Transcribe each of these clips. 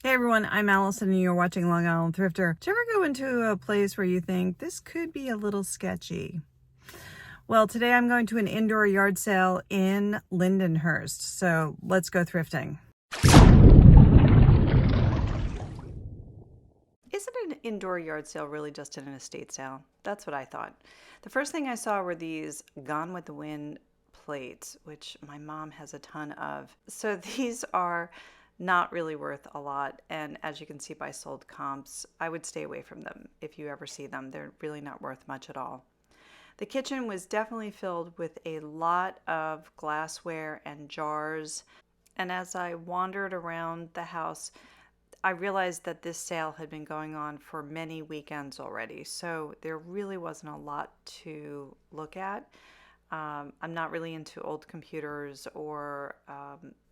Hey everyone, I'm Allison and you're watching Long Island Thrifter. Do you ever go into a place where you think this could be a little sketchy? Well, today I'm going to an indoor yard sale in Lindenhurst, so let's go thrifting. Isn't an indoor yard sale really just an estate sale? That's what I thought. The first thing I saw were these Gone with the Wind plates, which my mom has a ton of. So these are not really worth a lot, and as you can see by sold comps, I would stay away from them if you ever see them. They're really not worth much at all. The kitchen was definitely filled with a lot of glassware and jars, and as I wandered around the house, I realized that this sale had been going on for many weekends already, so there really wasn't a lot to look at. I'm not really into old computers or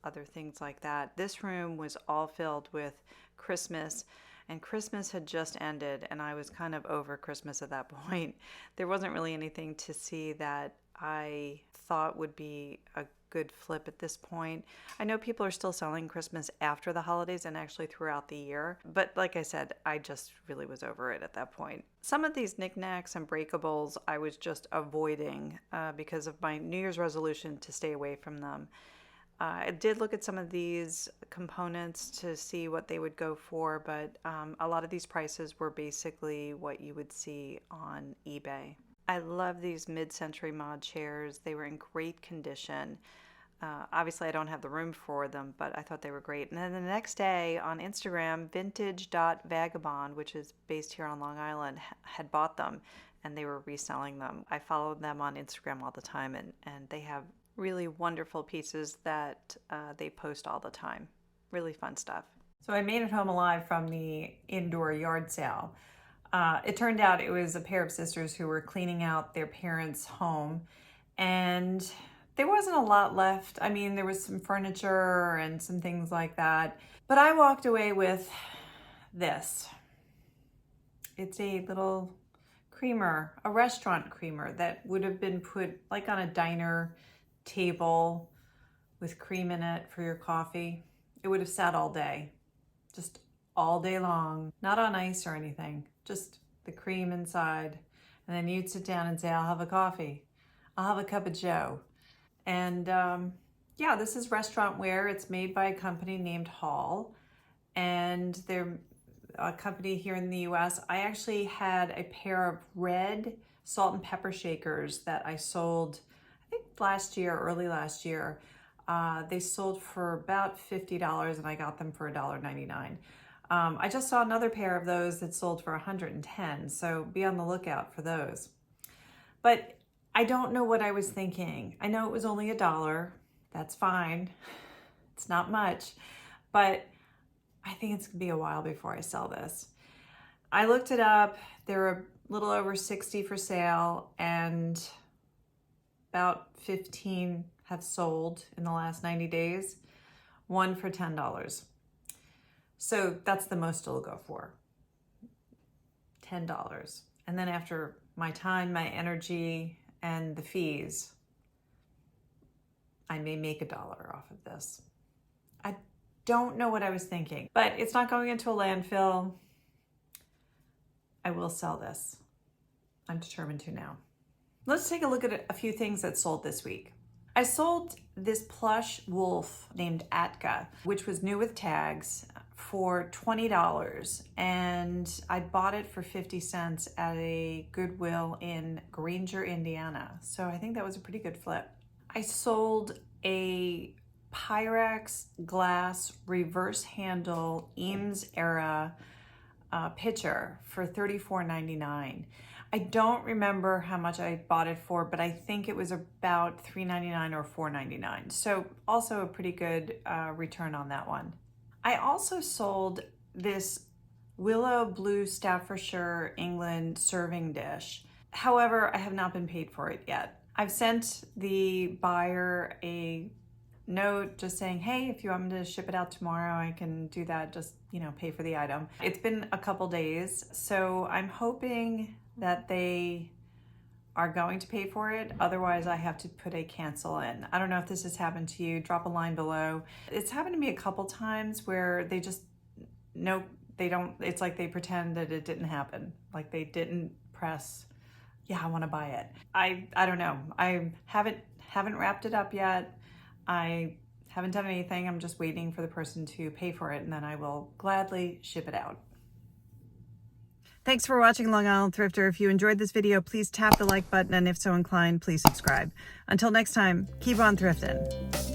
other things like that. This room was all filled with Christmas, and Christmas had just ended, and I was kind of over Christmas at that point. There wasn't really anything to see that I thought would be a good flip at this point. I know people are still selling Christmas after the holidays and actually throughout the year, but like I said, I just really was over it at that point. Some of these knickknacks and breakables I was just avoiding because of my New Year's resolution to stay away from them. I did look at some of these components to see what they would go for, but a lot of these prices were basically what you would see on eBay. I love these mid-century mod chairs. They were in great condition. Obviously, I don't have the room for them, but I thought they were great. And then the next day on Instagram, vintage.vagabond, which is based here on Long Island, had bought them and they were reselling them. I follow them on Instagram all the time, and they have really wonderful pieces that they post all the time. Really fun stuff. So I made it home alive from the indoor yard sale. It turned out it was a pair of sisters who were cleaning out their parents' home, and there wasn't a lot left. I mean, there was some furniture and some things like that, but I walked away with this. It's a little creamer, a restaurant creamer that would have been put like on a diner table with cream in it for your coffee. It would have sat all day, just all day long, not on ice or anything, just the cream inside. And then you'd sit down and say, I'll have a coffee. I'll have a cup of joe. And yeah, this is restaurant ware. It's made by a company named Hall, and they're a company here in the US. I actually had a pair of red salt and pepper shakers that I sold, I think last year, early last year. They sold for about $50 and I got them for $1.99. I just saw another pair of those that sold for $110, so be on the lookout for those. But I don't know what I was thinking. I know it was only $1. That's fine. It's not much, but I think it's gonna be a while before I sell this. I looked it up. There were a little over 60 for sale, and about 15 have sold in the last 90 days, one for $10. So that's the most it'll go for, $10. And then after my time, my energy, and the fees, I may make $1 off of this. I don't know what I was thinking, but it's not going into a landfill. I will sell this. I'm determined to now. Let's take a look at a few things that sold this week. I sold this plush wolf named Atka, which was new with tags, for $20, and I bought it for 50 cents at a Goodwill in Granger, Indiana. So I think that was a pretty good flip. I sold a Pyrex glass reverse handle Eames era pitcher for $34.99. I don't remember how much I bought it for, but I think it was about $3.99 or $4.99. So also a pretty good return on that one. I also sold this Willow Blue Staffordshire, England serving dish. However, I have not been paid for it yet. I've sent the buyer a note just saying, hey, if you want me to ship it out tomorrow, I can do that, just, pay for the item. It's been a couple days, so I'm hoping that they are going to pay for it. Otherwise, I have to put a cancel in. I don't know if this has happened to you. Drop a line below. It's happened to me a couple times where they just nope, they don't. It's like they pretend that it didn't happen. Like they didn't press, yeah, I want to buy it. I don't know. I haven't wrapped it up yet. I haven't done anything. I'm just waiting for the person to pay for it, and then I will gladly ship it out. Thanks for watching, Long Island Thrifter. If you enjoyed this video, please tap the like button, and if so inclined, please subscribe. Until next time, keep on thrifting.